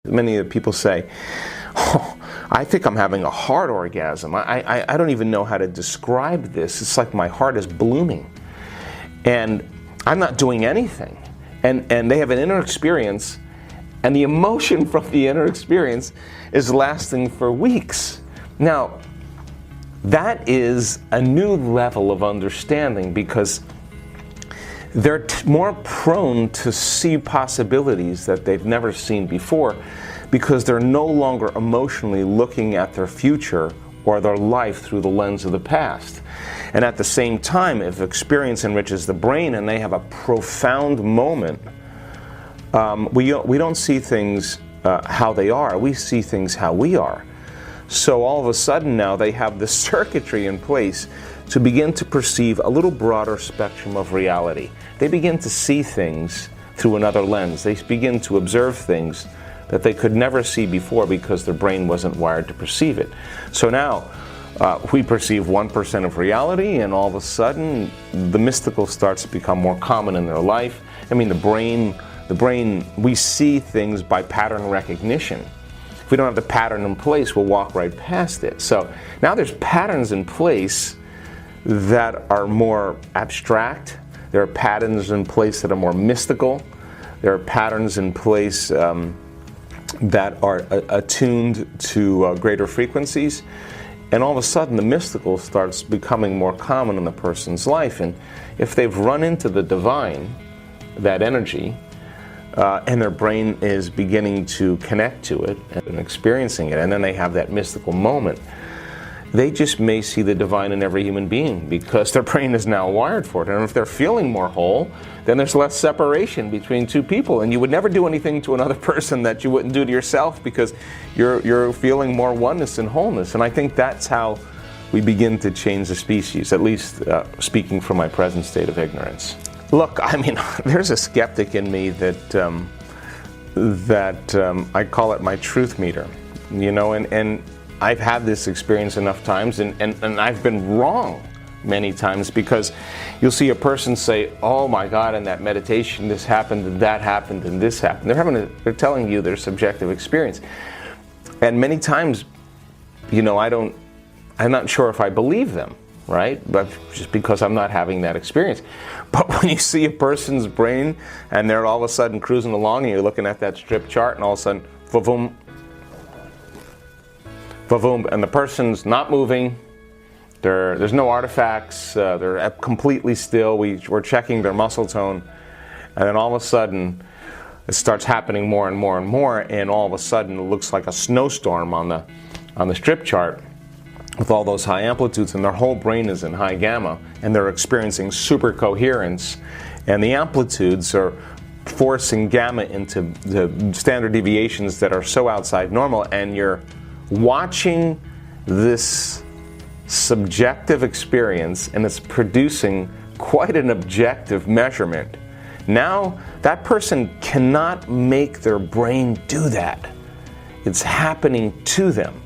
Many people say, oh, I think I'm having a heart orgasm. I don't even know how to describe this. It's like my heart is blooming. And I'm not doing anything. And they have an inner experience, and the emotion from the inner experience is lasting for weeks. Now, that is a new level of understanding because they're more prone to see possibilities that they've never seen before because they're no longer emotionally looking at their future or their life through the lens of the past. And at the same time, if experience enriches the brain and they have a profound moment, we don't see things how they are, we see things how we are. So all of a sudden now they have the circuitry in place to begin to perceive a little broader spectrum of reality. They begin to see things through another lens. They begin to observe things that they could never see before because their brain wasn't wired to perceive it. So now we perceive 1% of reality, and all of a sudden the mystical starts to become more common in their life. I mean, the brain, we see things by pattern recognition. If we don't have the pattern in place, we'll walk right past it. So now there's patterns in place that are more abstract. There are patterns in place that are more mystical. There are patterns in place that are attuned to greater frequencies. And all of a sudden the mystical starts becoming more common in the person's life. And if they've run into the divine, that energy, and their brain is beginning to connect to it and experiencing it, and then they have that mystical moment, they just may see the divine in every human being because their brain is now wired for it. And if they're feeling more whole, then there's less separation between two people. And you would never do anything to another person that you wouldn't do to yourself because you're feeling more oneness and wholeness. And I think that's how we begin to change the species, at least speaking from my present state of ignorance. Look, I mean, there's a skeptic in me that I call it my truth meter, you know, and I've had this experience enough times, and I've been wrong many times because you'll see a person say, oh my God, in that meditation this happened and that happened and this happened. They're telling you their subjective experience. And many times, you know, I'm not sure if I believe them, right? But just because I'm not having that experience. But when you see a person's brain and they're all of a sudden cruising along and you're looking at that strip chart and all of a sudden, va-voom, and the person's not moving, there's no artifacts, they're completely still, we're checking their muscle tone, and then all of a sudden it starts happening more and more and more, and all of a sudden it looks like a snowstorm on the strip chart with all those high amplitudes, and their whole brain is in high gamma, and they're experiencing super coherence, and the amplitudes are forcing gamma into the standard deviations that are so outside normal, and you're watching this subjective experience and it's producing quite an objective measurement. Now that person cannot make their brain do that. It's happening to them.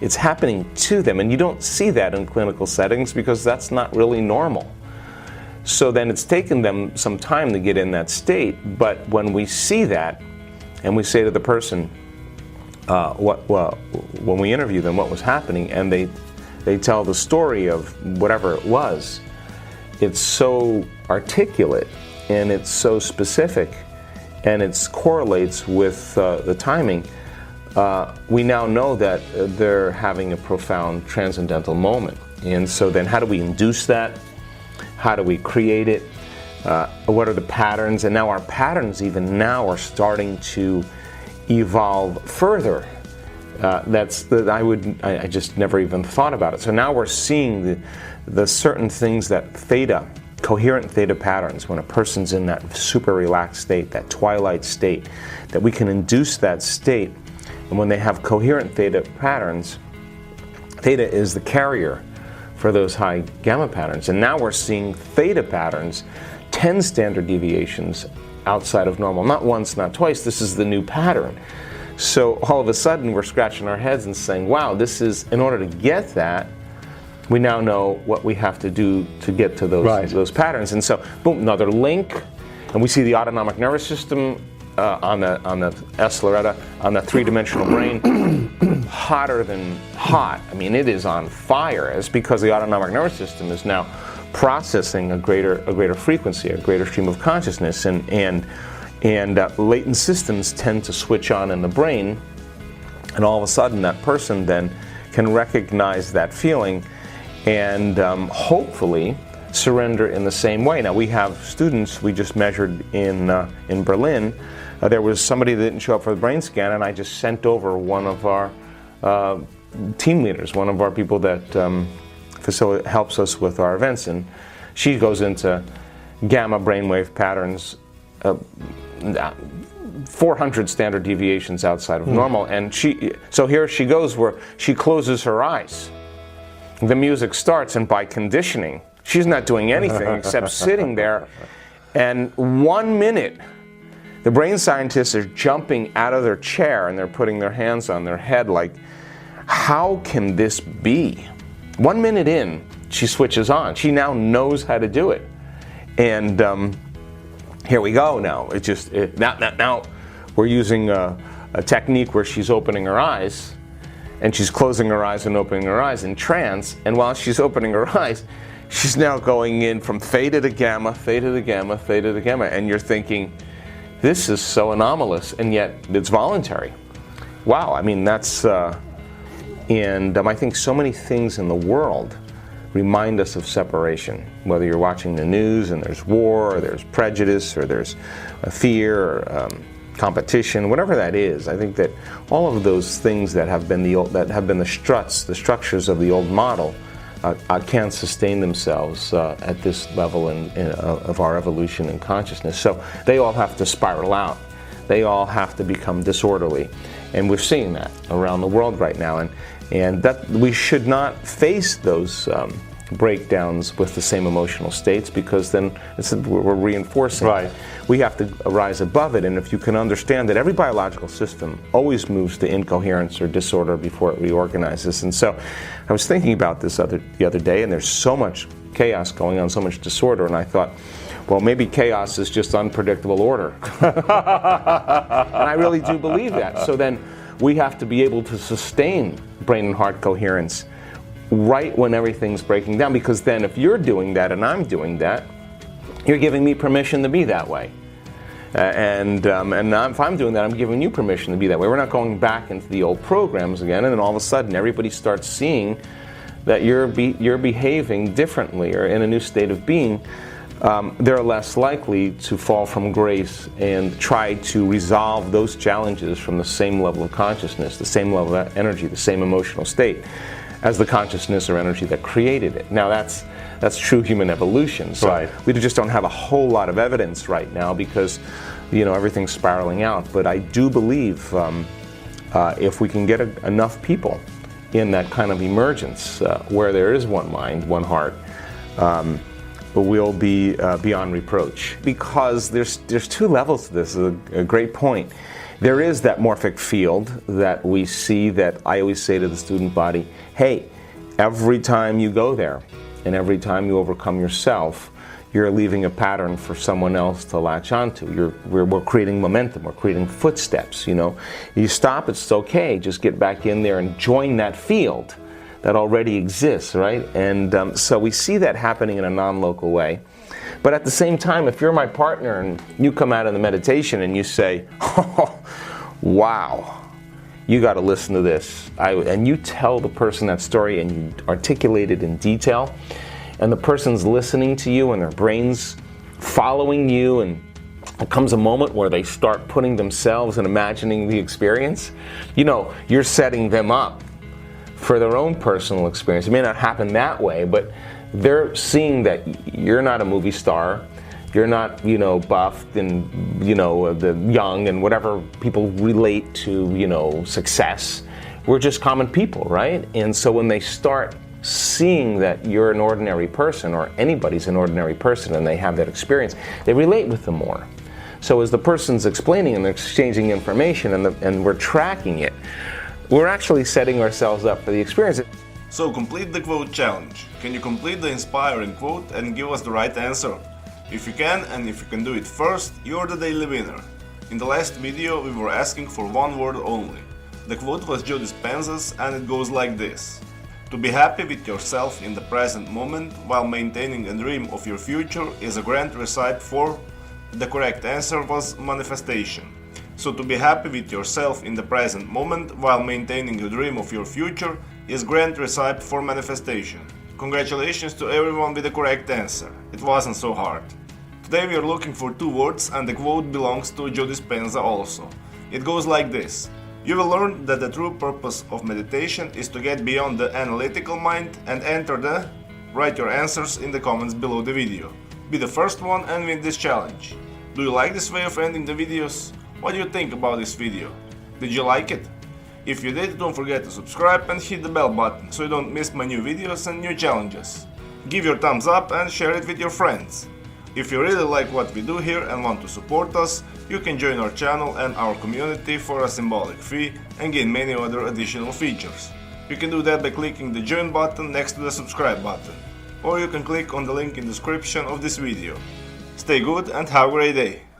It's happening to them, and you don't see that in clinical settings because that's not really normal. So then it's taken them some time to get in that state, but when we see that and we say to the person, when we interview them, what was happening, and they tell the story of whatever it was, it's so articulate and it's so specific and it correlates with the timing. We now know that they're having a profound transcendental moment. And so then how do we induce that? How do we create it? What are the patterns? And now our patterns even now are starting to evolve further. I just never even thought about it. So now we're seeing the certain things that coherent theta patterns, when a person's in that super relaxed state, that twilight state, that we can induce that state. And when they have coherent theta patterns, theta is the carrier for those high gamma patterns. And now we're seeing theta patterns, 10 standard deviations outside of normal. Not once, not twice, this is the new pattern. So all of a sudden we're scratching our heads and saying, wow, this is, in order to get that, we now know what we have to do to get to those patterns. And so, boom, another link, and we see the autonomic nervous system on the S-Loretta, on the three-dimensional brain, hotter than hot. I mean, it is on fire. It's because the autonomic nervous system is now processing a greater frequency, a greater stream of consciousness, and latent systems tend to switch on in the brain, and all of a sudden that person then can recognize that feeling and hopefully surrender in the same way. Now we have students we just measured in Berlin. There was somebody that didn't show up for the brain scan, and I just sent over one of our team leaders, one of our people that helps us with our events, and she goes into gamma brainwave patterns, 400 standard deviations outside of normal, and so here she goes where she closes her eyes. The music starts, and by conditioning, she's not doing anything except sitting there, and 1 minute, the brain scientists are jumping out of their chair and they're putting their hands on their head like, how can this be? 1 minute in, she switches on. She now knows how to do it. And here we go now. Now we're using a technique where she's opening her eyes, and she's closing her eyes and opening her eyes in trance, and while she's opening her eyes, she's now going in from theta to gamma, theta to gamma, theta to gamma, and you're thinking, this is so anomalous, and yet it's voluntary. Wow, I mean, that's, and I think so many things in the world remind us of separation. Whether you're watching the news and there's war, or there's prejudice, or there's fear, or competition, whatever that is, I think that all of those things that have been the structures of the old model, can't sustain themselves at this level of our evolution and consciousness. So they all have to spiral out. They all have to become disorderly, and we're seeing that around the world right now. And that we should not face those breakdowns with the same emotional states, because then we're reinforcing. Right. We have to rise above it, and if you can understand that every biological system always moves to incoherence or disorder before it reorganizes. And so I was thinking about this the other day, and there's so much chaos going on, so much disorder, and I thought, well, maybe chaos is just unpredictable order. And I really do believe that. So then we have to be able to sustain brain and heart coherence right when everything's breaking down, because then if you're doing that and I'm doing that, you're giving me permission to be that way. And if I'm doing that, I'm giving you permission to be that way. We're not going back into the old programs again, and then all of a sudden everybody starts seeing that you're behaving differently or in a new state of being. They're less likely to fall from grace and try to resolve those challenges from the same level of consciousness, the same level of energy, the same emotional state as the consciousness or energy that created it. Now that's true human evolution. So right. We just don't have a whole lot of evidence right now because everything's spiraling out. But I do believe if we can get enough people in that kind of emergence where there is one mind, one heart, we'll be beyond reproach. Because there's two levels to this. A great point. There is that morphic field that we see that I always say to the student body, hey, every time you go there and every time you overcome yourself, you're leaving a pattern for someone else to latch onto. We're creating momentum, we're creating footsteps, You stop, it's okay, just get back in there and join that field that already exists, right? And so we see that happening in a non-local way. But at the same time, if you're my partner and you come out of the meditation and you say, oh, wow, you got to listen to this, and you tell the person that story and you articulate it in detail, and the person's listening to you and their brain's following you, and there comes a moment where they start putting themselves and imagining the experience, you're setting them up for their own personal experience. It may not happen that way, but they're seeing that you're not a movie star, you're not, buffed and, the young and whatever people relate to, success. We're just common people, right? And so when they start seeing that you're an ordinary person, or anybody's an ordinary person, and they have that experience, they relate with them more. So as the person's explaining and they're exchanging information and we're tracking it, we're actually setting ourselves up for the experience. So complete the quote challenge. Can you complete the inspiring quote and give us the right answer? If you can, and if you can do it first, you're the daily winner. In the last video we were asking for one word only. The quote was Joe Dispenza's and it goes like this. To be happy with yourself in the present moment while maintaining a dream of your future is a grand recipe for... The correct answer was manifestation. So to be happy with yourself in the present moment while maintaining a dream of your future is grand recipe for manifestation. Congratulations to everyone with the correct answer. It wasn't so hard. Today we are looking for two words and the quote belongs to Joe Dispenza also. It goes like this. You will learn that the true purpose of meditation is to get beyond the analytical mind and enter the... Write your answers in the comments below the video. Be the first one and win this challenge. Do you like this way of ending the videos? What do you think about this video? Did you like it? If you did, don't forget to subscribe and hit the bell button so you don't miss my new videos and new challenges. Give your thumbs up and share it with your friends. If you really like what we do here and want to support us, you can join our channel and our community for a symbolic fee and gain many other additional features. You can do that by clicking the join button next to the subscribe button, or you can click on the link in the description of this video. Stay good and have a great day!